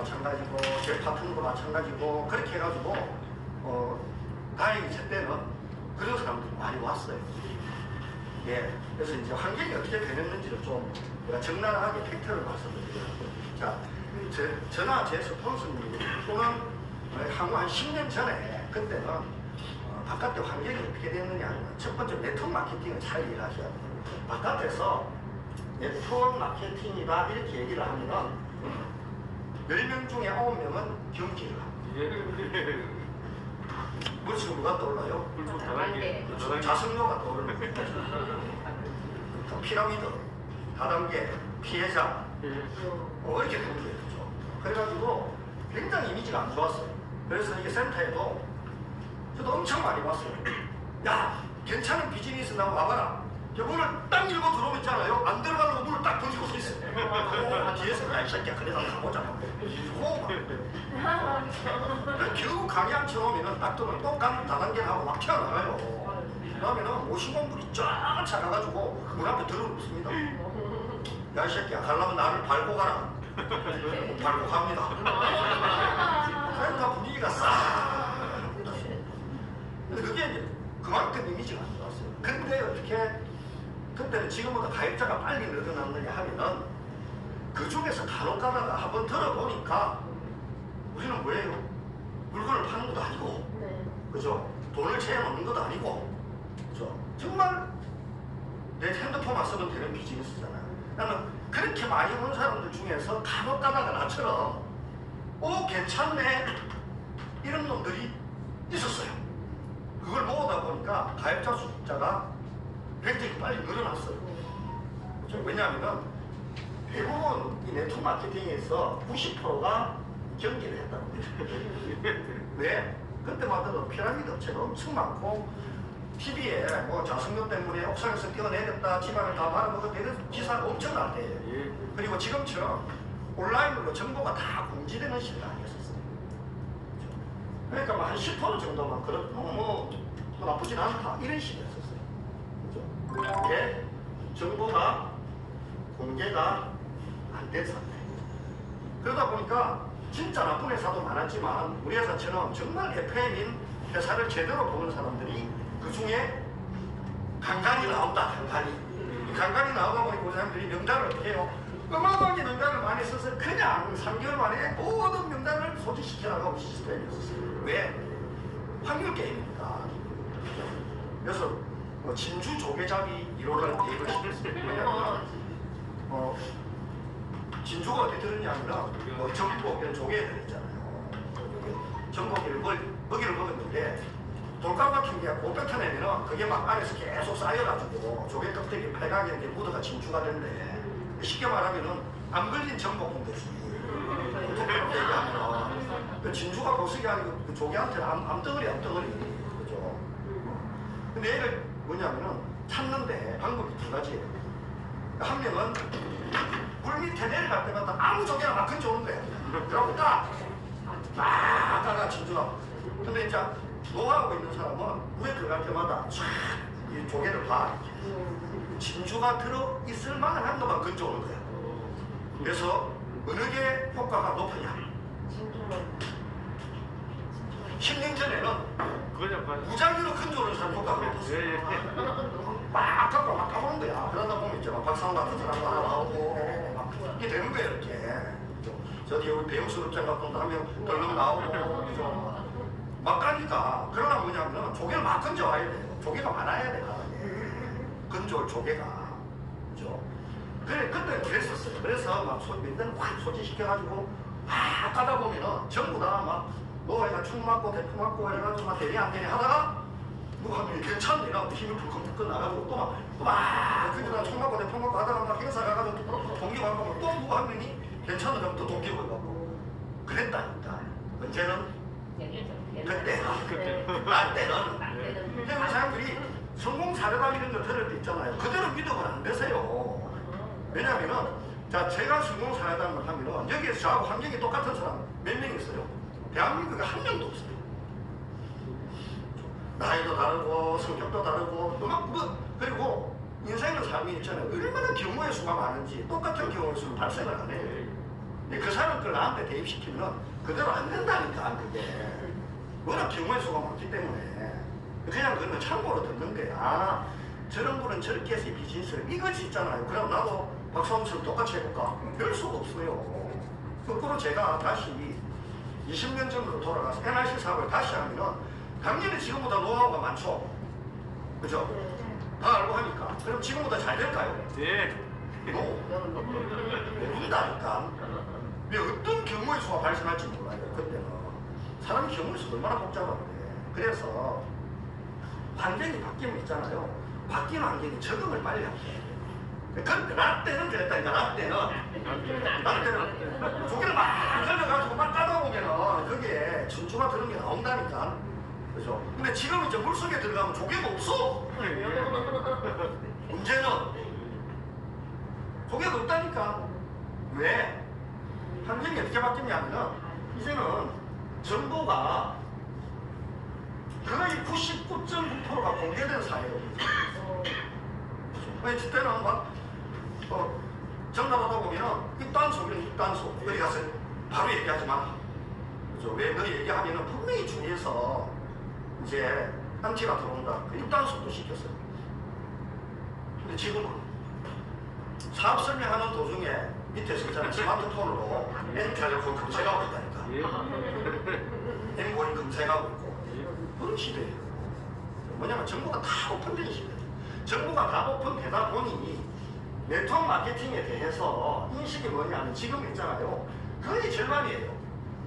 마찬가지고 제 파트너도 마찬가지고 그렇게 해가지고 다행히 제 때는 그런 사람들이 많이 왔어요. 예, 그래서 이제 환경이 어떻게 변했는지를 좀 제가 적나라하게 팩트를 말씀드려요. 자, 저나 제 스폰서님 또는 향후 한 10년 전에 그때는 바깥에 환경이 어떻게 됐느냐 하면 첫 번째 네트워크 마케팅을 잘 이해하셔야 돼요. 바깥에서 네트워크 마케팅이다 이렇게 얘기를 하면은 10명 중에 9명은 경기를 합니다. 물치고 누가 떠올라요? 자승료가 떠오르는 피라미드, 다단계, 피해자 이렇게 분류했죠. 그래가지고 굉장히 이미지가 안 좋았어요. 그래서 이게 센터에도 저도 엄청 많이 봤어요. 야, 괜찮은 비즈니스 나와 와봐라. 저 문을 딱 열고 들어오면 있잖아요. 안 들어가려고 문을 딱 던지고 서 있어요. 뒤에서 야, 이 새끼야, 그래서 가보자. 결국 강의한 처음에는 딱 들어오면 똑같은 다단계를 하고 막 튀어나가요. 그 다음에는 모시공물이 쫙 차가가지고 문 앞에 들어눕습니다. 야, 이 새끼야, 가려면 나를 밟고 가라. 밟고 갑니다. 센터 분위기가 싹. 근데 그게 이제 그만큼 이미지가 안 좋았어요. 근데 어떻게 그때는 지금보다 가입자가 빨리 늘어났느냐 하면은 그 중에서 간혹 가다가 한번 들어보니까 우리는 뭐예요? 물건을 파는 것도 아니고, 그죠? 돈을 채워놓는 것도 아니고, 그죠? 정말 내 핸드폰만 쓰면 되는 비즈니스잖아요. 나는 그렇게 많이 온 사람들 중에서 간혹 가다가 나처럼 괜찮네 이런 놈들이 있었어요. 그걸 모으다 보니까 가입자 숫자가 굉장히 빨리 늘어났어요. 그렇죠? 왜냐하면 대부분 이 네트워크 마케팅에서 90%가 경기를 했다고 해요. 왜? 그때마다도 피라미드 업체가 엄청 많고 TV에 뭐 자승료 때문에 옥상에서 뛰어내렸다 집안을 다 말아먹었다 이런 기사가 엄청 날 때예요. 그리고 지금처럼 온라인으로 정보가 다 공지되는 시대가 아니었었어요. 그러니까 뭐 한 10% 정도만 뭐 나쁘진 않다 이런 시대였었어요. 그죠? 이게 정보가 공개가 안 된 상태. 그러다 보니까 진짜 나쁜 회사도 많았지만 우리 회사처럼 정말 FM인 회사를 제대로 보는 사람들이 그 중에 간간히 나온다. 간간히 나오다 보니까 우리 사람들이 명단을 어떻게 해요? 어마어마하게 명단을 많이 써서 그냥 3개월 만에 모든 명단을 소지시켜 나가고 시스템이었어요. 왜? 확률 게임이니까. 그래서 진주 조개잡이 이론을 대입을 시켰어요. 진주가 어디 들었냐면 전복 이런 조개에 들어있잖아요. 전복을 먹이를 먹었는데 돌가루 같은 게 꽃볕에 내면은 그게 막 안에서 계속 쌓여가지고 조개 껍데기 빨갛게 이렇게 묻어가 진주가 된대. 쉽게 말하면은 안 걸린 전복인 거지. 얘기하면 그 진주가 보석이 아니고 그 조개한테는 암덩어리. 그죠? 근데 얘를 뭐냐면은 찾는데 방법이 두 가지예요. 한 명은 물 밑에 내려갈 때마다 아무 조개나 막 건져오는 거예요. 그러고 막 가가 진주가. 근데 이제 노하고 있는 사람은 물에 들어갈 때마다 이 조개를 봐. 진주가 들어있을 만한 한도만 건져오는 거예요. 그래서 어느 게 효과가 높으냐? 10년 전에는 무작위로 건져오는 사람 효과가 높았어요. 막 갖고 막 까보는 거야. 그러다 보면 이제 막 박상 같은 사람 하나 나오고 막 이게 되는 거예요. 이렇게 저기 우리 배영수업장 같은 거 하면 덜렁 나오고 막 가니까. 그러나 뭐냐면 조개를 막 건져와야 돼요. 조개가 많아야 돼. 건져올 조개가. 그죠? 그래, 그때 그랬었어요. 그래서 막 맨날 확 소지시켜가지고 막 가다 보면은 전부 다 막 노예가 축 맞고 대포 맞고 해가지고 막 되니 안 되니 하다가 누가 하면 괜찮네 라고 힘을 불끈불끈 나가지고 또 막 그러다 총 맞고 대포 맞고 하다가 막 행사 가가지고 또 동기받고 또 누가 한 명이 괜찮으면 또 동기를 받고 그랬다니까. 언제는? 그때. 나 때는. 근데 우리 사람들이 성공 사례담 이런 거 들을 때 있잖아요. 그대로 믿으면 안 되세요. 왜냐면은 자, 제가 성공 사례담을 하면은 여기에서 저하고 환경이 똑같은 사람 몇 명 있어요? 대한민국에 한 명도 없어요. 나이도 다르고 성격도 다르고 그리고 인생의 삶이 있잖아요. 얼마나 경우의 수가 많은지 똑같은 경우의 수는 발생을 안 해요. 근데 그 사람 걸 나한테 대입시키면 그대로 안 된다니까 그게. 워낙 경우의 수가 많기 때문에 그냥 그러면 참고로 듣는 거야. 아, 저런 분은 저렇게 해서 비즈니스를 이거지 있잖아요. 그럼 나도 박사원처럼 똑같이 해볼까? 별 수가 없어요. 거꾸로 제가 다시 20년 전으로 돌아가서 NRC 사업을 다시 하면은 당연히 지금보다 노하우가 많죠. 그죠? 다 알고 하니까. 그럼 지금보다 잘 될까요? 예. 모른다니까. 왜 어떤 경우의 수가 발생할지 몰라요. 그때는 사람이 경우의 수가 얼마나 복잡한데. 그래서 환경이 바뀌면 있잖아요. 바뀐 환경에 적응을 빨리 하게 돼. 그런데 나 때는 그랬다니까. 나 때는 조개를 막 걸려가지고 막 까다 보면은 그게 전주가 그런 게 나온다니까. 그죠? 근데 지금 이제 물속에 들어가면 조개가 없어. 문제는 조개가 없다니까. 왜? 환경이 어떻게 바뀌냐면은 이제는 정보가 거의 99.9%가 공개된 사회예요. 그때는 막 정답하다 보면은 입단소, 입단소 어디 가서 바로 얘기하지 마. 그죠? 왜 너 얘기하면은 분명히 중에서 이제 안티가 들어온다. 그 입단속도 시켰어요. 근데 지금은 사업 설명하는 도중에 밑에서 있잖아요. 스마트폰으로 엔터를 검색하고 있다니까. 엔고인 검색하고 있고. 그런 시대예요. 뭐냐면 정보가 다 오픈된 시대예요. 정보가 다 오픈되다 보니 네트워크 마케팅에 대해서 인식이 뭐냐면 지금 있잖아요. 거의 절반이에요.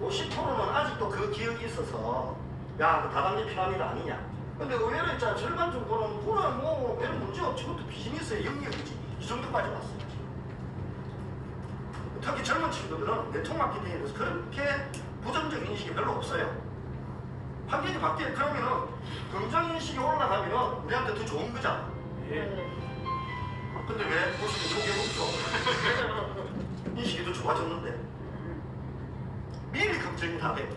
50%는 아직도 그 기억이 있어서 야, 그 다단계 피라미드 아니냐. 근데 의외로 있잖아. 절반 정도는 그냥 뭐 별 문제 없지. 그것도 비즈니스의 영역이지. 이 정도까지 왔어요. 특히 젊은 친구들은 네트워크 마케팅에 대해서 그렇게 부정적 인식이 별로 없어요. 환경이 바뀌어. 그러면은 긍정 인식이 올라가면은 우리한테 더 좋은 거잖아. 근데 왜 모습이 좋게 없어? 인식이 더 좋아졌는데 미리 걱정이 다 돼.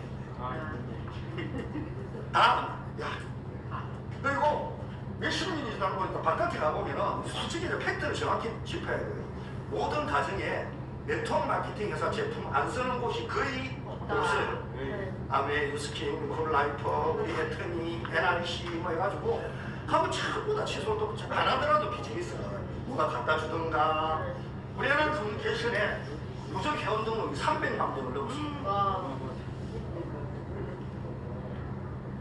다음, 야, 그리고 몇십 년이 지나고 보니까 바깥에 가보면은 솔직히 팩트를 정확히 짚어야 돼요. 모든 가정에 네트워크 마케팅 회사 제품 안 쓰는 곳이 거의 없어요. 아메, 유스킨, 콜라이프, 우리 애터니, NRC 뭐 해가지고 하면 전부 다 취소도 안 하더라도 비즈니스가 누가 갖다 주던가. 우리는 커뮤니케이션에 누적 회원 등록이 300만 명을 넘었어요.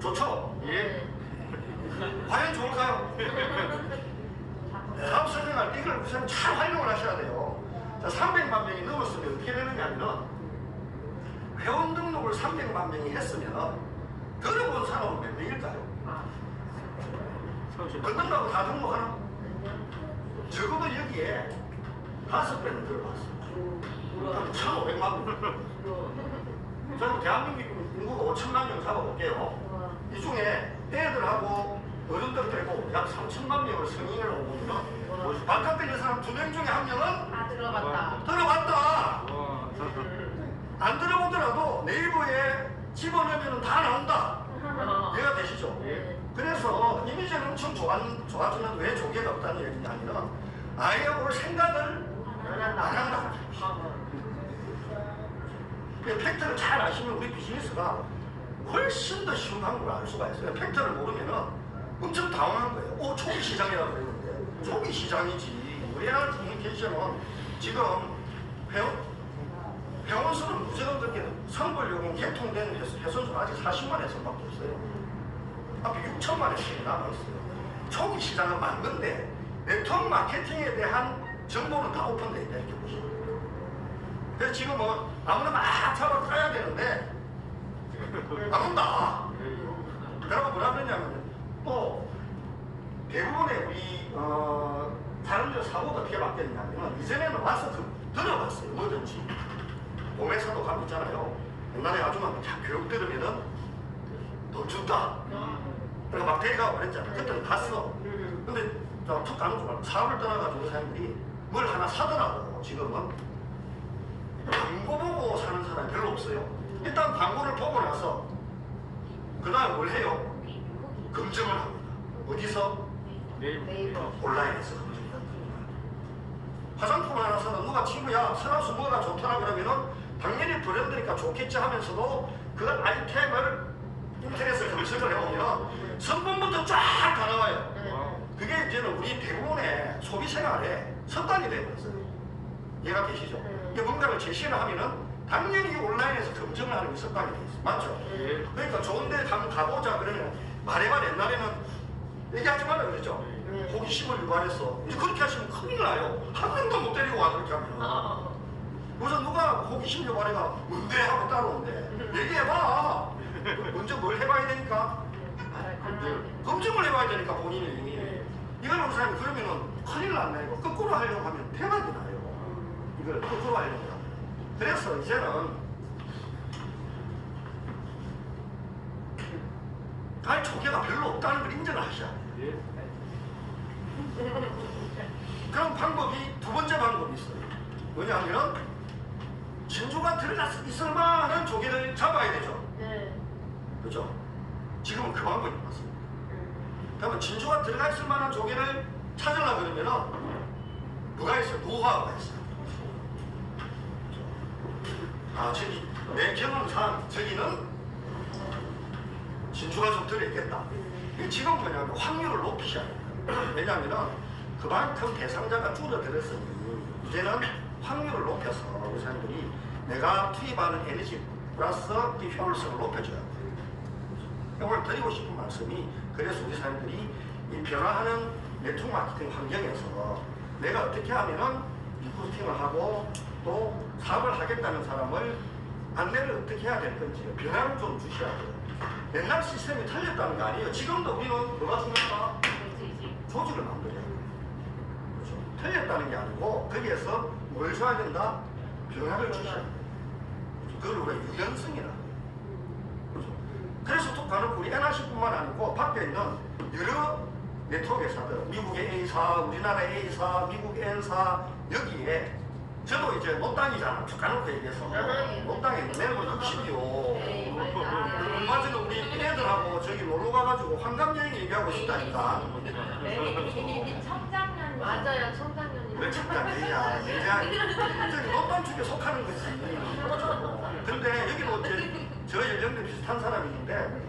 좋죠? 예. 과연 좋을까요? 사업 설명할 때 이걸 우선 잘 활용을 하셔야 돼요. 자, 300만 명이 넘었으면 어떻게 되느냐면 회원 등록을 300만 명이 했으면 들어본 사람은 몇 명일까요? 듣는다고 다 등록하나? 적어도 여기에 5배는 들어봤어요. 그럼 1,500만 명. 저는 대한민국 인구가 5천만 명 잡아볼게요. 이 중에 애들하고 어른들 빼고 약 3천만 명을 성인을 오고는 바깥에 있는 사람 2명 중에 1명은 들어봤다. 들어봤다. 안 들어보더라도 네이버에 집어넣으면 다 나온다. 이해가 되시죠? 그래서 이미지는 엄청 좋아지는 왜 조개가 없다는 얘기가 아니라 아예 올 생각을 안 한다. 팩트를 잘 아시면 우리 비즈니스가 훨씬 더 쉬운 방법을 알 수가 있어요. 팩트를 모르면은 엄청 당황한 거예요. 초기 시장이라고 그러는데 초기 시장이지. 우리나라 커뮤니케이션은 지금 회원 수는 무제한 그렇게 선벌요금 개통된 회선수는 아직 40만 회선밖에 없어요. 앞에 6천만 회선이 남아있어요. 초기 시장은 맞는데 네트워크 마케팅에 대한 정보는 다 오픈되어 있다 이렇게 보시면 돼요. 그래서 지금 뭐 아무나 막 잡아 까야 되는데 안 온다. 그러고 뭐라 그러냐면 또 대부분의 우리 사람들 사고가 어떻게 바뀌었냐면 이전에는 와서 들어봤어요. 뭐든지 몸에서도 감 있잖아요. 옛날에 아줌마 자 교육 들으면은 돈 준다. 그러니까 막 데려가고 그랬잖아. 그때는 갔어. 근데 툭 가는 사업을 떠나가지고 사람들이 뭘 하나 사더라고. 지금은 광고 보고 사는 사람이 별로 없어요. 일단 광고를 보고 나서 그 다음에 뭘 해요? 검증을 합니다. 어디서? 네이버. 온라인에서 검증을 합니다. 화장품 하나 사서 누가 친구야 선화수 뭐가 좋더라 그러면은 당연히 브랜드니까 좋겠지 하면서도 그 아이템을 인터넷에 검색을 해보면 성분부터 쫙 다 나와요. 그게 이제는 우리 대부분의 소비 생활에 습관이 되어버렸어요. 이해가 되시죠? 이게 뭔가를 제시를 하면은 당연히 온라인에서 검증을 하는 게 습관이 돼 있어요. 맞죠? 그러니까 좋은 데 한번 가보자 그러면 말해봐. 옛날에는 얘기하지 말라 그랬죠. 호기심을 유발했어. 이제 그렇게 하시면 큰일 나요. 한 명도 못 데리고 와 그렇게 하면. 그래서 누가 호기심 유발해가 뭔데 하고 따라오는데 얘기해봐. 먼저 뭘 해봐야 되니까? 검증을 해봐야 되니까 본인이. 이걸 우리 사람이 그러면은 큰일 났네. 이거 거꾸로 하려고 하면 대박이 나요. 이걸 거꾸로 하려고 하면. 그래서 이제는 갈 조개가 별로 없다는 걸 인정을 하셔야 돼요. 그런 방법이 두 번째 방법이 있어요. 뭐냐면 진주가 들어가 있을 만한 조개를 잡아야 되죠. 그죠? 지금은 그 방법이 맞습니다. 그러면 진주가 들어가 있을 만한 조개를 찾으려고 그러면은 누가 있어요? 노하우가 있어요. 아, 저기 내 경험상 저기는 진주가 좀 들어있겠다. 지금 뭐냐면 확률을 높이셔야 돼요. 왜냐하면 그만큼 대상자가 줄어들었으니 이제는 확률을 높여서 우리 사람들이 내가 투입하는 에너지 플러스 이 효율성을 높여줘야 돼요. 오늘 드리고 싶은 말씀이 그래서 우리 사람들이 이 변화하는 네트워크 마케팅 환경에서 내가 어떻게 하면은 리크루팅을 하고 또 사업을 하겠다는 사람을 안내를 어떻게 해야 될 건지 변화를 좀 주셔야 돼요. 옛날 시스템이 틀렸다는 거 아니에요. 지금도 우리는 뭐가 중요하다? 조직을 만들어야 돼요. 그렇죠? 틀렸다는 게 아니고 거기에서 뭘 줘야 된다? 변화를 주셔야 돼요. 그걸 우리가 유연성이라고 해요. 그렇죠? 그래서 또 간혹 우리 NRC뿐만 아니고 밖에 있는 여러 네트워크 회사들, 미국의 A사, 우리나라의 A사, 미국 N사 여기에 저도 이제 못당이잖아. 쭉 까놓고 얘기해서 못당에 내고 60이요. 얼마 전에 우리 애들하고 저기 놀러 가가지고 환감여행 얘기하고 싶다니까. 청장년 맞아요, 청장년이. 왜 청장년이야? 저기 못당 축에 속하는 거지. 근데 여기도 이제 저 연령대 비슷한 사람이 있는데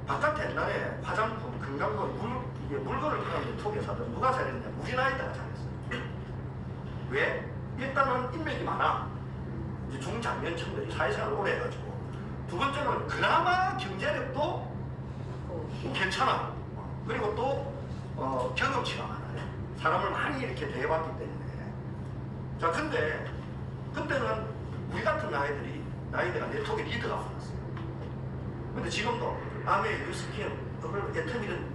바깥에 옛날에 화장품, 건강도 이게 물건을 파는 톡회사들 누가 잘했냐? 우리 나이대가 잘했어요. 왜? 일단은 인맥이 많아. 이제 중장년층들이 사회생활을 오래 해가지고. 두 번째는 그나마 경제력도 괜찮아. 그리고 또 경험치가 많아요. 사람을 많이 이렇게 대해봤기 때문에. 자, 근데 그때는 우리 같은 나이대가 네트워크 리더가 많았어요. 근데 지금도 아메, 유스킨, 애터미는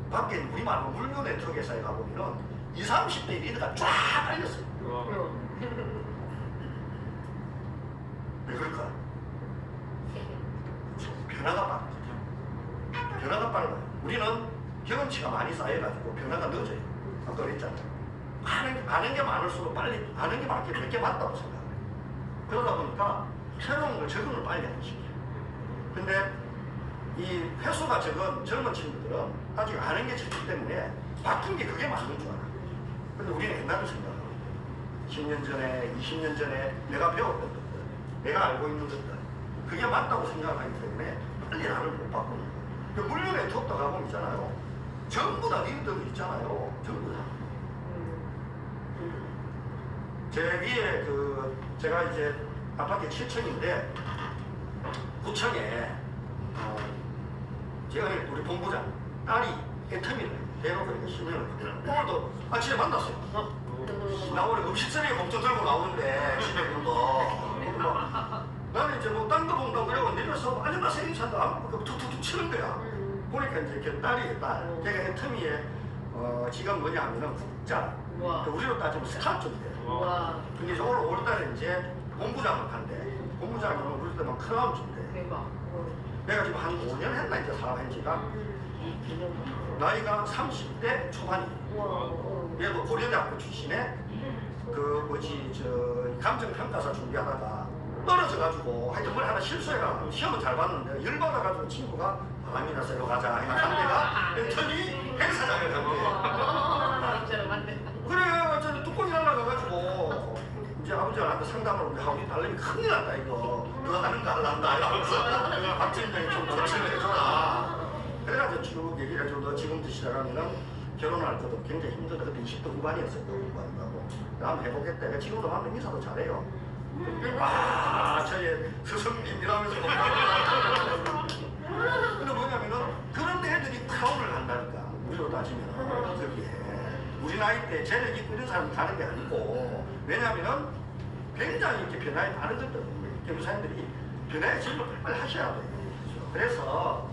밖에 우리 말고 물류 네트워크 회사에 가보면은 20, 30대 리더가 쫙 깔렸어요. 왜 그럴까? 변화가 빠르죠. 변화가 빠르다. 우리는 경험치가 많이 쌓여가지고 변화가 늦어요. 아까 그랬잖아요. 아는 게 많을수록 빨리 아는 게 많게 몇 개 맞다고 생각해요. 그러다 보니까 새로운 걸 적응을 빨리 하는 시기예요. 근데 이 횟수가 적은 젊은 친구들은 아직 아는 게 적기 때문에 바뀐 게 그게 맞는 줄 알아요. 근데 우리는 옛날을 생각하고 10년 전에, 20년 전에 내가 배웠던 것들, 내가 알고 있는 것들 그게 맞다고 생각하기 때문에 빨리 나를 못 바꾸는 거예요. 물류 네트워크 가보면 있잖아요. 전부 다 리더들 있잖아요. 전부 다. 제 위에 제가 이제 아파트 7층인데 9층에 제가 우리 본부장 딸이 애터미를 대놓고 이렇게 신문을 오늘도 아침에 만났어요. 나 오늘 음식점에 목조 들고 나오는데 시내분도 나는 이제 뭐 딴 거 본다고 그러고 내려서 아줌마 생일찬다 툭툭툭 치는 거야. 보니까 이제 걔 딸이 딸 걔가 애터미에 지금 뭐냐 하면은 국장 우리로 따지면 스타 쪽이래. 근데 이제 오늘 5월달에 이제 본부장을 간대. 본부장은 우리 때만 크라운 준대. 대박. 내가 지금 한 5년 했나 이제 사업한 지가. 나이가 30대 초반이에요. 얘도 고려대학교 출신에 감정평가사 준비하다가 떨어져가지고 하여튼 뭘 하나 실수해가 시험은 잘 봤는데 열받아가지고 친구가 바람이 나서 일로 가자 해서 상대가 애터미 행사장을 간 거예요. 그래 어쩌면 뚜껑이 날라가가지고 이제 이제 아버지한테 상담을 하고 우리 딸내미 큰일 났다 이거 그거 하는 거 할란다 이러면서 박 팀장이 좀 조치를 해줘라. 그래가지고 쭉 얘기를 해줘. 너 지금부터 시작하면은 결혼할 것도 굉장히 힘들다. 그때 20대 후반이었어요. 후반이라고. 한번 해보겠다. 지금도 하면 인사도 잘해요. 아, 저의 스승님 이러면서 근데 뭐냐면은 그런 애들이 크라운을 한다니까. 우리로 따지면 저기에 우리 나이 때 재력 있고 이런 사람이 가는 게 아니고 왜냐면은 굉장히 이렇게 변화에 많은 것들 교사님들이 변화에 진입을 빨리 하셔야 돼요. 그래서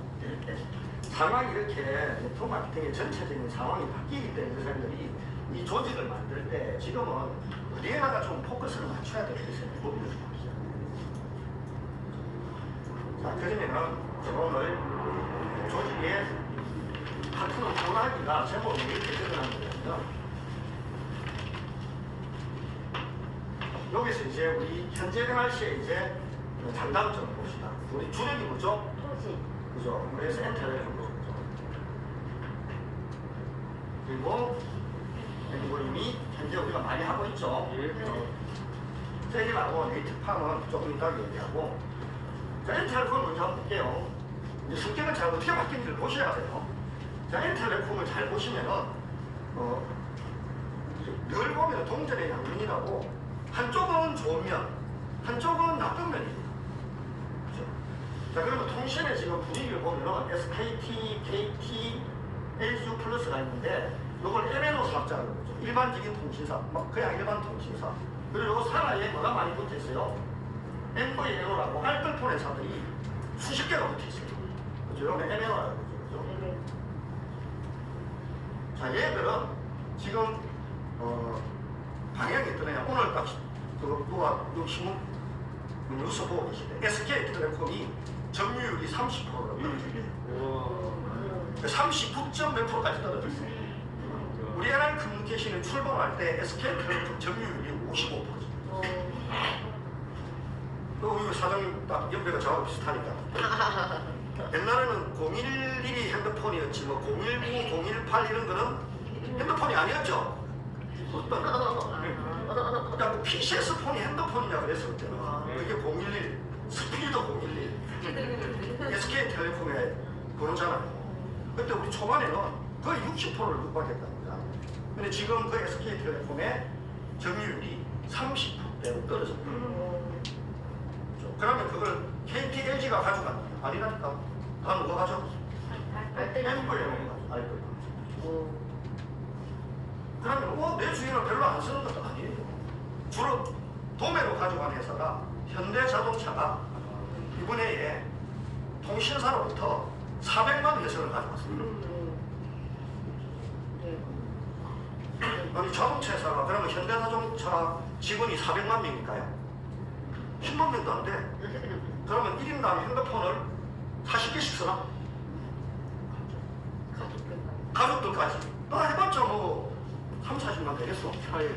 상황이 이렇게 토마케팅의 전체적인 상황이 바뀌기 때문에 교사님들이 이 조직을 만들 때 지금은 어디에다가 좀 포커스를 맞춰야 되겠어요. 자, 그러면은 오늘 조직의 파트너 전화기가 제목이 이렇게 드러나는 거거든요. 여기서 이제 우리 현재 생활시에 이제 장단점을 봅시다. 우리 주력이 뭐죠? 토지. 그죠? 그래서 엔터를 해보죠. 그리고 이미 현재 우리가 많이 하고 있죠. 세일하고 네이트팜은 조금 이따 얘기하고. 자, 엔터를 먼저 한번 볼게요. 이제 성격은 잘 어떻게 바뀌는지를 보셔야 돼요. 자, 엔터레콤을 잘 보시면은 늘 보면 동전의 양면이라고 한쪽은 좋은 면, 한쪽은 나쁜 면입니다. 그렇죠? 자, 그러면 통신의 지금 분위기를 보면은 SKT, KT, LGU 플러스가 있는데 이걸 MNO 사업자라고 그러죠. 일반적인 통신사, 그냥 일반 통신사. 그리고 요 산하에 뭐가 많이 붙어 있어요? MVNO라고 알뜰폰 회사들이 수십 개가 붙어 있어요. 그죠? 이거는 MNO라고 그러죠. 자, 얘들은 지금 방향이 있더냐. 오늘 딱 누가 신문 뉴스 보고 계시대. SK텔레콤이 점유율이 30%라고 39점 몇 프로까지 떨어졌어요. 우리 NR 커뮤니케이션이 출범할 때 SK텔레콤 점유율이 55%. 우리 사장님 딱 옆에가 저하고 비슷하니까. 옛날에는 011이 핸드폰이었지 뭐 019, 018 이런 거는 핸드폰이 아니었죠. 어떤 야, 그 PCS 폰이 핸드폰이냐 그랬을 때는 그게 011, 스피드 011 SK텔레콤의 번호잖아요. 그때 우리 초반에는 거의 60%를 육박했답니다. 근데 지금 그 SK텔레콤의 점유율이 30%대로 떨어졌어요. 그러면 그걸 KT, LG가 가져간다. 아니라니까. 다 누가 가져? 엠블레몬이 가져. 그러면 내 주인은 별로 안 쓰는 것도 아니에요. 주로 도매로 가져간 회사가 현대자동차가 이번에 통신사로부터 400만 회선을 가져왔습니다. 아니 자동차 회사가 그러면 현대자동차 직원이 400만 명일까요? 10만 명도 안 돼. 그러면 1인당 핸드폰을 40개씩 쓰나? 가족들까지. 나 해봤자 뭐 3, 40만 되겠어. 차에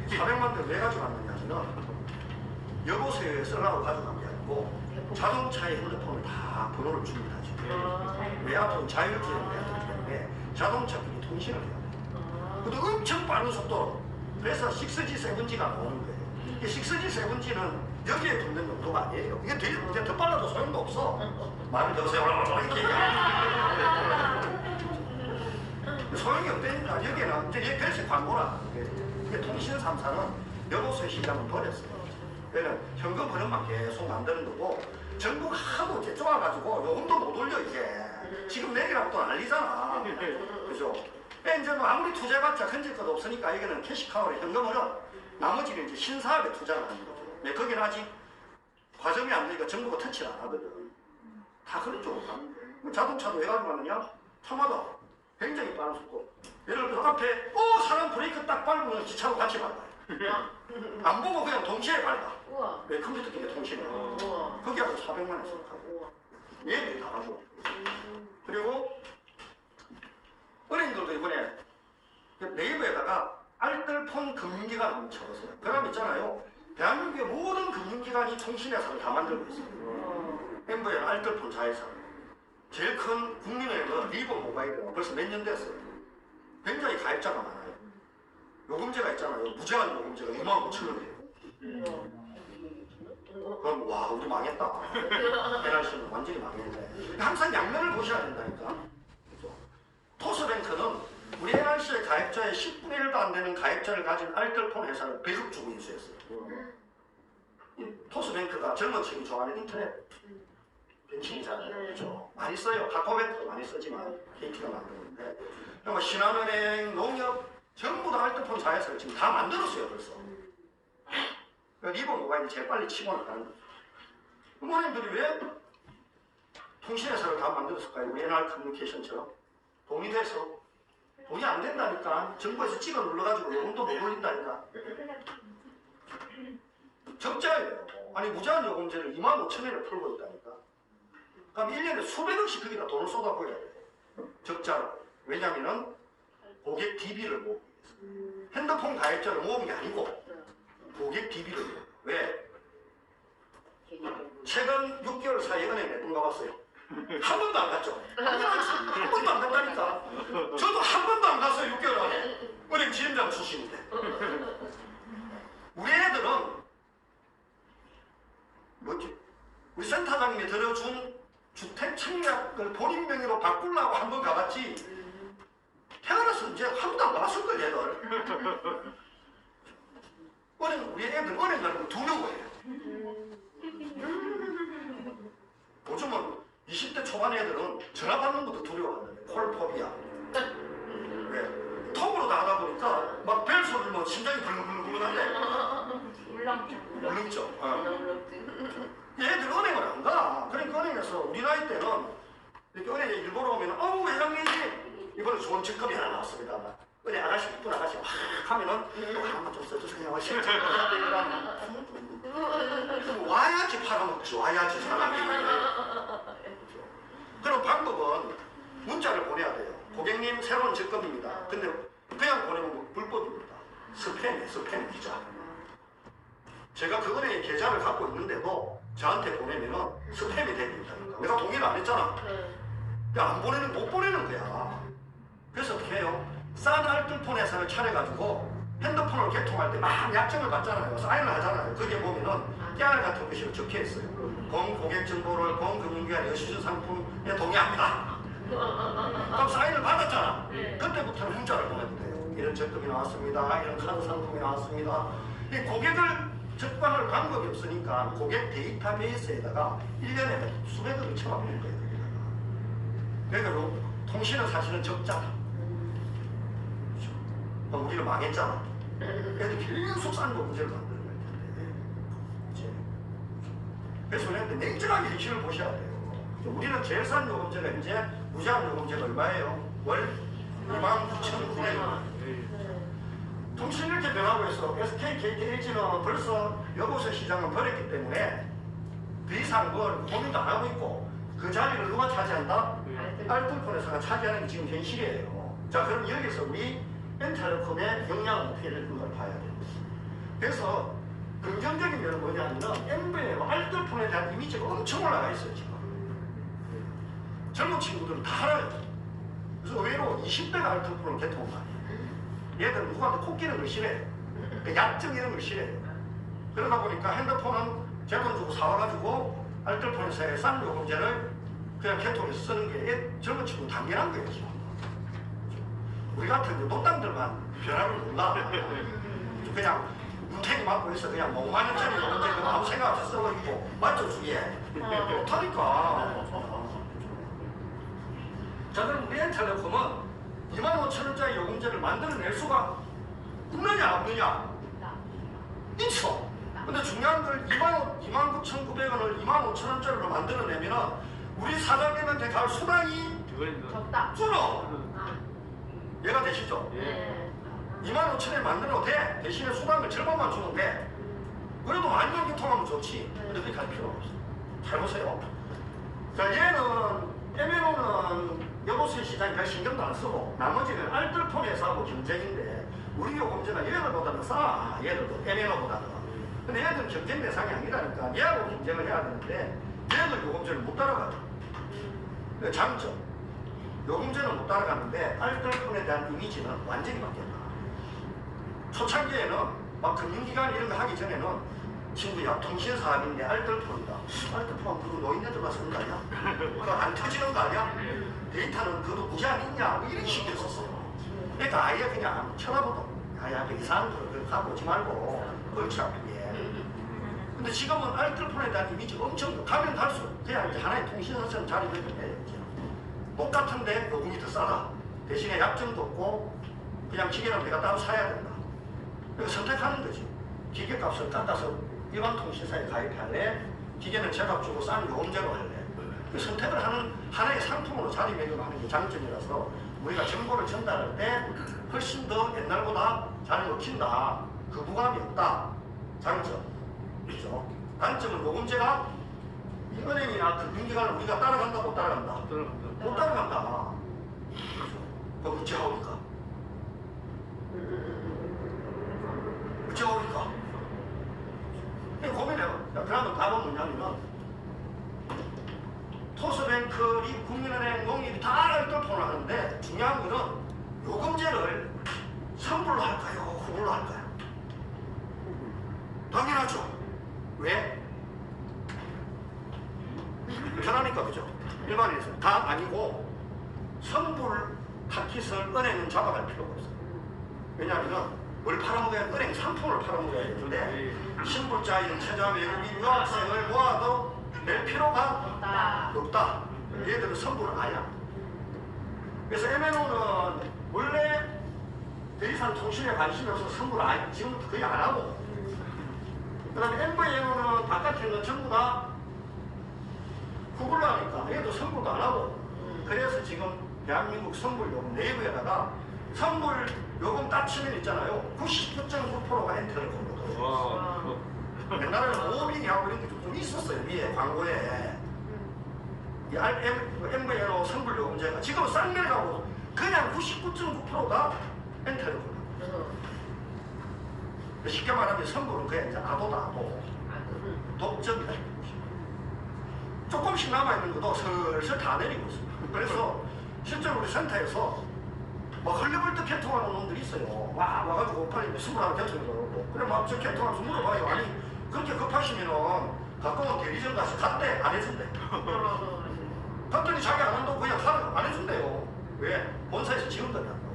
400만 대 왜 가져갔느냐면 여보세요에 쓰려고 가져간 게 아니고 자동차의 핸드폰을 다 번호를 줍니다. 지금. 외화폰 자율주행 외화폰이기 때문에 자동차끼리 통신을 해야 돼. 근데 엄청 빠른 속도로. 그래서 6G, 7G가 나오는 거예요. 이 6G, 7G는 여기에 붙는 용도가 아니에요. 이게 이제 더 빨라도 소용도 없어. 말을 더 세워 이렇게 소용이 없다니까. 여기는 이제 그래서 광고라. 이게 통신 3사는 여보세요 시장을 버렸어요. 그래서 현금 번호만 계속 만드는 거고 정부가 하도 이제 쪼아가지고 요금도 못 올려 이제. 지금 내리라고 또 난리잖아. 그죠? 이제 뭐 아무리 투자해봤자 건질 것 없으니까 여기는 캐시카우에 현금으로 나머지는 이제 신사업에 투자를 하는 거죠. 네, 거기는 아직 과정이 안 되니까 정부가 터치를 안 하거든. 다 그런 쪽으로 가는 거예요. 자동차도 왜 가져가느냐? 차마다 굉장히 빠른 속도. 예를 들어서 앞에 사람 브레이크 딱 밟으면 기차로 같이 밟아요. 안 보고 그냥 동시에 밟아. 왜 컴퓨터 기계 통신해. 거기하고 400만 원씩 하고. 얘들이 다 가지고. 그리고 어린이들도 이번에 네이버에다가 알뜰폰 금융기관 한번 쳐보세요. 그럼 있잖아요. 대한민국의 모든 금융기관이 통신회사를 다 만들고 있어요. 엠버의 알뜰폰 자회사. 제일 큰 국민은행은 리본 모바일은 벌써 몇 년 됐어요. 굉장히 가입자가 많아요. 요금제가 있잖아요. 무제한 요금제가 25,000원이에요. 그럼 와 우리 망했다. NRC는 완전히 망했네. 항상 양면을 보셔야 된다니까. 토스뱅크는 우리 NRC의 가입자의 10분의 1도 안 되는 가입자를 가진 알뜰폰 회사를 배급 주고 인수했어요. 토스뱅크가 젊은 층이 좋아하는 인터넷 뱅킹이잖아요. 그렇죠? 많이 써요. 카카오뱅크도 많이 쓰지만 KT가 만드는데 그러니까 신한은행, 농협 전부 다 알뜰폰 사회사를 지금 다 만들었어요. 벌써. 리버 모바일이 제일 빨리 치고 나가는 거죠. 부모님들이 왜 통신회사를 다 만들었을까요? 우리 NR 커뮤니케이션처럼 돈이 돼서 돈이 안 된다니까 정부에서 찍어 눌러가지고 요금도 못 올린다니까. 적자예요. 아니 무제한 요금제를 25,000원에 풀고 있다니까. 그럼 1년에 수백억씩 거기다 돈을 쏟아부어야 돼. 적자로. 왜냐면은 고객 DB를 모으기 위해서. 핸드폰 가입자를 모으는 게 아니고 고객 DB를 모으고. 왜? 최근 6개월 사이에 은행 몇 번 가봤어요? 한 번도 안 갔죠? 한 번도 안 갔다니까. 저도 한 번도 안 갔어요. 6개월 안에. 은행 지점장 출신인데. 우리 애들은 뭐지? 우리 센터장님이 들어준 주택 청약을 본인 명의로 바꾸려고 한 번 가봤지 태어나서 이제 한 번도 안 가봤을 거예요. 애들. 우리 애들 은행 가는 거 두려워해요. 요즘은 20대 초반 애들은 전화 받는 것도 두려워하는데 콜포비아. 왜? 톡으로 다 하다 보니까 막 벨 소리 뭐 심장이 불렁불렁불렁한데 울렁증. 얘들 은행을 안 가. 그러니까 은행에서 우리 나이 때는 이렇게 은행에 일보러 오면 어우 회장님이 이번에 좋은 적금이 하나 나왔습니다. 은행 아가씨 이쁜 아가씨 확 하면은 하나만 좀 써주세요. 와야지 팔아먹지. 와야지 사람이. 그런 방법은 문자를 보내야 돼요. 고객님 새로운 적금입니다. 근데 그냥 보내면 불법입니다. 스팸 기자. 제가 그 은행에 계좌를 갖고 있는데도 저한테 보내면은 스팸이 되니까 내가 동의를 안 했잖아. 안 보내는 못 보내는 거야. 그래서 어떻게 해요? 싼 알뜰폰 회사를 차려가지고 핸드폰을 개통할 때 막 약정을 받잖아요. 사인을 하잖아요. 거기에 보면은 깨알 같은 것이 적혀 있어요. 본 고객 정보를 본 금융기관 여시준 상품에 동의합니다. 그럼 사인을 받았잖아. 그때부터는 문자를 보내도 돼요. 이런 적금이 나왔습니다. 이런 카드 상품이 나왔습니다. 이 고객을 적방할 방법이 없으니까 고객 데이터베이스에다가 1년에 수백억을 쳐박는 거예요. 그러니까 통신은 사실은 적자다. 그렇죠? 그럼 우리는 망했잖아. 애들 계속 싼 요금제를 만드는 거예요. 그래서 우리한테 냉정하게 현실을 보셔야 돼요. 우리는 제일 싼 요금제가 이제 무제한 요금제가 얼마예요? 월 29,900원. 통신 이렇게 변하고 있어. SK, KT, LG는 벌써 여보세 시장을 버렸기 때문에 더 이상 뭘 고민도 안 하고 있고 그 자리를 누가 차지한다? 알뜰폰 회사가 차지하는 게 지금 현실이에요. 자, 그럼 여기서 우리 엔텔레콤의 역량은 어떻게 될 건가를 봐야 돼요. 그래서 긍정적인 면은 뭐냐면은 엠베의 알뜰폰에 대한 이미지가 엄청 올라가 있어요. 지금 젊은 친구들은 다 알아요. 그래서 의외로 20대가 알뜰폰을 개통한 거 아니에요. 얘들은 누구한테 코끼는 걸 싫어해요. 약정 이런 걸 싫어해요. 그러다 보니까 핸드폰은 제 돈 주고 사와가지고 알뜰폰에서의 싼 요금제를 그냥 개통해서 쓰는 게 젊은 친구는 당연한 거예요. 지금. 우리 같은 노땅들만 변화를 몰라. 그냥 문택이 맞고 있어. 그냥 뭐 5만원짜리 요금제를 아무 생각 없이 쓰고 있고 맞죠 주위에. 못하니까. 자, 그럼 우리 엔텔레콤은 25,000원짜리 요금제를 만들어낼 수가 있느냐 없느냐? 있어. 근데 중요한 걸 29,900원을 25,000원짜리로 만들어내면은 우리 사장님한테 갈 수당이 적다. 줄어. 얘가 되시죠? 네. 25,000원에 만들어도 돼. 대신에 수당을 절반만 주면 돼. 그래도 만년 교통하면 좋지. 근데 그렇게 할 필요가 없어. 잘 보세요. 자, 얘는 MNO는 여보세 시장이 별 신경도 안 쓰고 나머지는 알뜰폰 회사하고 경쟁인데 우리 요금제가 얘들보다는 싸. 얘들도 MNO보다는. 근데 얘들은 경쟁 대상이 아니라니까 얘하고 경쟁을 해야 되는데 얘들 요금제를 못 따라가죠. 장점. 요금제는 못 따라가는데 알뜰폰에 대한 이미지는 완전히 바뀌었다. 초창기에는 막 금융기관 이런 거 하기 전에는 친구야 통신사업인데 알뜰폰이다. 알뜰폰 그거 노인네들만 쓰는 거 아니야? 그거 안 터지는 거 아니야? 데이터는 그것도 무제한 있냐? 뭐 이런 식이었었어. 그러니까 아예 그냥 쳐다보도 야야 그 이상한 거 갖고 오지 말고 골치 아프게. 근데 지금은 알뜰폰에 대한 이미지 엄청 가면 갈수록 그냥 이제 하나의 통신사처럼 자리매김해요. 똑같은데 요금이 더 싸다. 대신에 약점도 없고 그냥 기계는 내가 따로 사야 된다. 그러니까 선택하는 거지. 기계값을 깎아서 일반 통신사에 가입할래? 기계는 제값 주고 싼 요금제로 할래? 그 선택을 하는 하나의 상품으로 자리매김하는 게 장점이라서 우리가 정보를 전달할 때 훨씬 더 옛날보다 잘 먹힌다. 거부감이 없다. 장점. 그렇죠? 단점은 요금제가 이 은행이나 금융기관을 우리가 따라간다 못 따라간다? 못 따라간다. 그렇죠? 그럼 어찌 하옵니까? 어찌 하옵니까? 고민해요. 그러면 답은 뭐냐면 토스뱅크, 국민은행, 농협이 다 알뜰폰을 하는데 중요한 거는 요금제를 선불로 할까요? 후불로 할까요? 당연하죠. 왜? 편하니까 그죠? 일반인에서 다 아니고 선불 타깃을 은행은 잡아갈 필요가 없어요. 왜냐하면 뭘 팔아먹어야 은행 상품을 팔아먹어야 되는데 신불자인 최저 외국인 유학생을 모아도 낼 필요가 없다. 얘들은 선불을 아예 안 해. 그래서 MNO는 원래 더 이상 통신에 관심이 없어서 선불을 아예 지금부터 거의 안 하고, 그 다음에 MVNO는 바깥에 있는 전부 다 후불로 하니까 얘도 선불도 안 하고, 그래서 지금 대한민국 선불요금 네이버에다가 선불 요금 따치면 있잖아요. 99.9%가 엔터를거든요. 옛날에는 오빈이하고 이런 게 좀 있었어요. 위에 광고에. 이 MVNO 선불 요금제가 지금은 싼 내려가고 그냥 99.9%가 엔터를 거든요. 쉽게 말하면 선불은 그냥 이제 아도다 아도. 독점이다. 조금씩 남아있는 것도 슬슬 다 내리고 있어요. 그래서 실제로 우리 센터에서 막 헐레벌떡 개통하는 놈들이 있어요. 와가지고 빨리 선불하는 개통을 하고. 그래 막 저 개통하면서 물어봐요. 아니 그렇게 급하시면은 가까운 대리점 가서 갔대. 안 해준대. 갔더니 자기 안 한다고 그냥 안 해준대요. 왜? 본사에서 지원금이 안 나오고.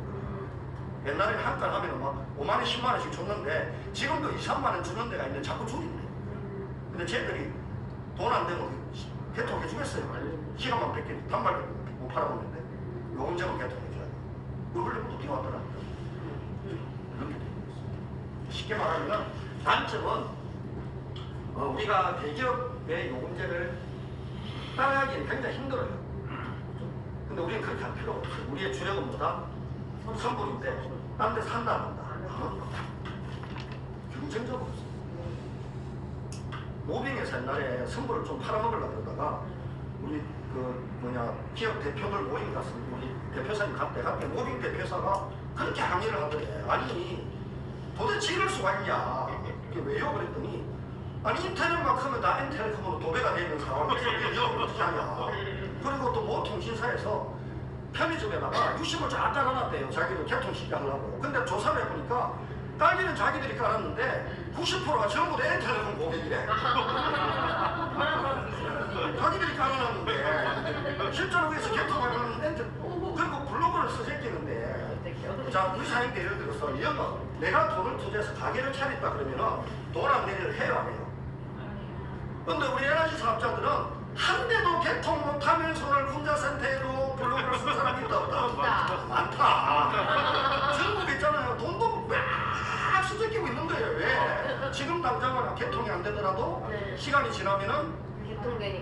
옛날에는 한 건 하면은 막 5만원 10만원씩 줬는데 지금도 2, 3만원 주는 데가 있는데 자꾸 줄인대. 근데 쟤들이 돈 안 되면 개통해 주겠어요. 시간만 뺏기 단발 못 팔아먹는데 요금제만 개통해 줘야 돼. 원래부터 뛰어왔더라. 이렇게 돼 있어. 쉽게 말하면 단점은 우리가 대기업의 요금제를 따라가기는 굉장히 힘들어요. 근데 우리는 그렇게 할 필요가 없어요. 우리의 주력은 뭐다? 선불인데 딴 데 산다 안 한다? 경쟁자가 없어요. 모빙에서 옛날에 선불을 좀 팔아먹으려고 그러다가 우리 기업 대표들 모임 갔습니다. 우리 대표사님 갔대 모빙 대표사가 그렇게 항의를 하더래. 아니 도대체 이럴 수가 있냐? 이게 왜요? 그랬더니 아니 인터넷만 크면 다 엔텔레콤으로 도배가 되는 상황에서 이걸 어떻게 하냐? 그리고 또 모 통신사에서 편의점에다가 유심을 쫙 깔아놨대요. 자기들 개통시켜 하려고. 근데 조사를 해보니까 딸기는 자기들이 깔았는데 90%가 전부 다 엔텔레콤 고객이래. 자기들이 깔아놨는데 실제로 위해서 개통하는 엔텔 그리고 블로그를 써제끼는데 자 우리 사장님들 예를 들어서 영업 내가 돈을 투자해서 가게를 차렸다 그러면은 돈 안 내리를 해요 안 해요? 근데 우리 에너지 사업자들은 한 대도 개통 못하면 손을 군자센터에도 블로그를 쓴 사람이 있다 없다? 많다. 전국에 있잖아요. 돈도 막 수적이고 있는 거예요. 왜? 지금 당장은 개통이 안 되더라도 시간이 지나면은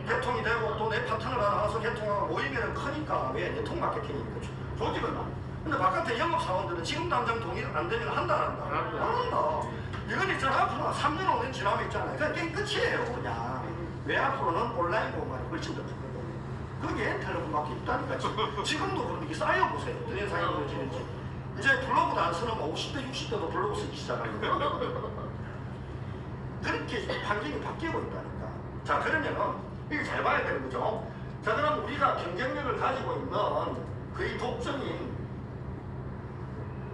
개통이 되고 또 내 파트너가 나와서 개통하고 모이면 크니까. 왜? 네트워크 마케팅이니까 조직은 나. 근데 바깥에 영업사원들은 지금 당장 돈이 안 되면 한다 안 한다? 안 한다. 이건 있잖아. 앞으로 3년 5년 지나면 있잖아요. 그냥 게임 끝이에요 그냥. 왜 앞으로는 온라인 공간이 훨씬 더 크거든요. 그게 엔텔레콤밖에 있다니까. 지금도 그런 게 쌓여보세요. 어떤 현상이 벌어지는지. 이제 블로그도 안 쓰는 50대 60대도 블로그 쓰기 시작하는 거예요. 그렇게 환경이 바뀌고 있다니까. 자 그러면은 이게 잘 봐야 되는 거죠. 자 그럼 우리가 경쟁력을 가지고 있는 거의 독점인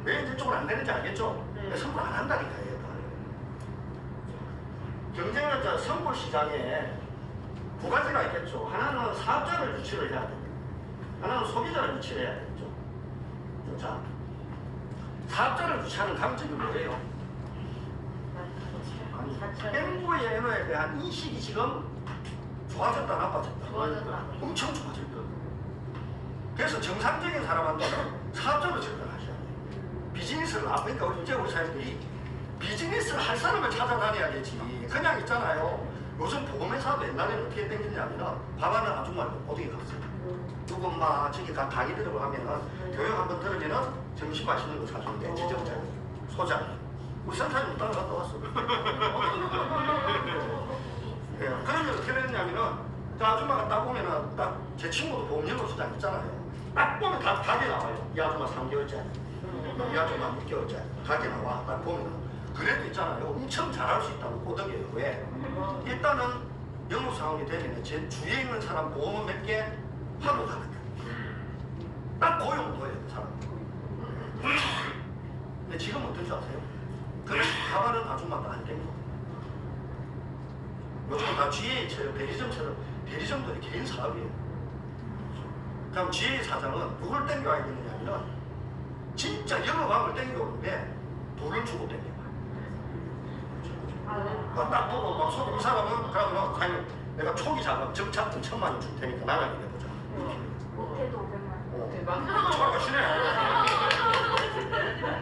왜 이제 쪽은 안 되는지 알겠죠? 네. 선물 안 한다니까 얘가. 경쟁은 저 선물 시장에 두 가지가 있겠죠. 하나는 사업자를 유치를 해야 됩니다. 하나는 소비자를 유치를 해야 되겠죠. 자, 사업자를 유치하는 강점이 뭐예요? MVNO에 대한 인식이 지금 좋아졌다 나빠졌다? 좋아졌다. 엄청 좋아졌다. 그래서 정상적인 사람한테는 사업자로 접근하셔야 돼요. 비즈니스를 그러니까 우리 사람들이 비즈니스를 할 사람을 찾아다녀야 되지. 그냥 있잖아요. 요즘 보험회사도 옛날에는 어떻게 땡겼냐면 밥하는 아줌마를 어디에 갔어요. 누구 엄마 저기 강의 들으러 가면은 교육 한번 들으면은 점심 맛있는 거 사주는데 지점장, 소장. 우리 선사님 따라갔다 왔어. 예, 그러면 어떻게 됐냐면은 그 아줌마가 딱 보면은 딱 제 친구도 보험연구소장 있잖아요. 딱 보면 다 가게 나와요. 이 아줌마 3개월째, 이 아줌마 6개월째 가게 나와. 딱 보면은 그래도 있잖아요. 엄청 잘할 수 있다고 꼬덕여요. 왜? 일단은 영업 상황이 되면 제 주위에 있는 사람 보험은 몇 개 하고 가거든. 딱 고용도예요, 그 사람. 근데 지금 어떤지 아세요? 그래 가발은 아줌마도 안 땡겨. 요즘은 다 GA처럼 대리점들이 개인 사업이에요. 그럼 GA 사장은 누굴 땡겨야 되느냐면 진짜 영업함을 땡겨오는데 돈을 주고 땡겨요. 딱 보고 막 속으로 이 사람은 그러면 아니 내가 초기 자금 정착금 1,000만 원 줄 테니까 나랑 일해보자. 못해도 500만. 정확하시네.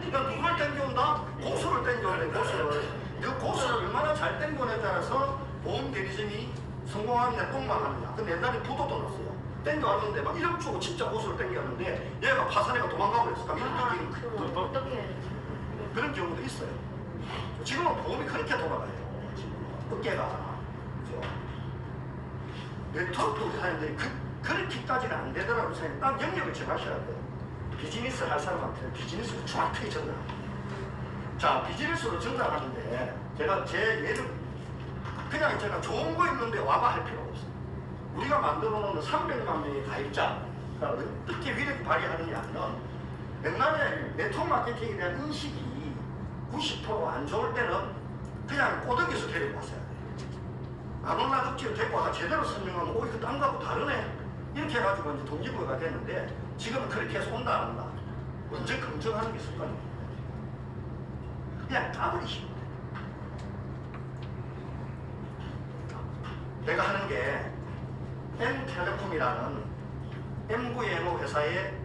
그러니까 누굴 땡겨온다? 고수를 땡겨오는데 고수를. 그 고수를 얼마나 잘 땡겨오냐에 따라서 보험 대리점이 성공하느냐 똥망하느냐. 근데 옛날에 부도도 났어요. 땡겨왔는데 막 1억 주고 진짜 고수를 땡겼는데 얘가 파산해가 도망가고 그랬어. 그럼 어떻게? 그런 경우도 있어요. 지금은 보험이 그렇게 돌아가요. 어깨가. 네트워크 우리 사람들이 그렇게까지는 안 되더라고. 딱 영역을 정하셔야 돼요. 비즈니스를 할 사람한테는 비즈니스를 정확하게 전달합니다. 자, 비즈니스로 전달하는데 제가 제 예를 그냥 제가 좋은 거 있는데 와봐 할 필요가 없어요. 우리가 만들어 놓는 300만 명의 가입자가 어떻게 위력이 발휘하느냐면 옛날에 네트워크 마케팅에 대한 인식이 90%안 좋을 때는 그냥 꼬덕여서 데리고 왔어야 돼요. 안 온나 억지로 데리고 와서 제대로 설명하면 오 이거 딴 거하고 다르네 이렇게 해가지고 이제 동기부여가 됐는데 지금은 그렇게 해서 온다 안 온다 먼저 검증하는 게 습관이에요. 그냥 까버리시면 돼요. 내가 하는 게 N텔레콤이라는 MVNO 회사의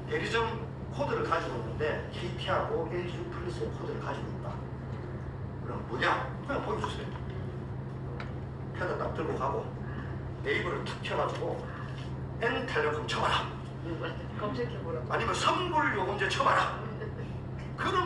대리점 코드를 가지고 있는데 KT하고 LG 플러스의 코드를 가지고 있다. 그럼 뭐냐? 그냥 보여주세요. 패드 딱 들고 가고 네이버를 툭 켜가지고 N텔레콤 쳐봐라. 검색해보라. 아니면 선불요금제 쳐봐라. 그럼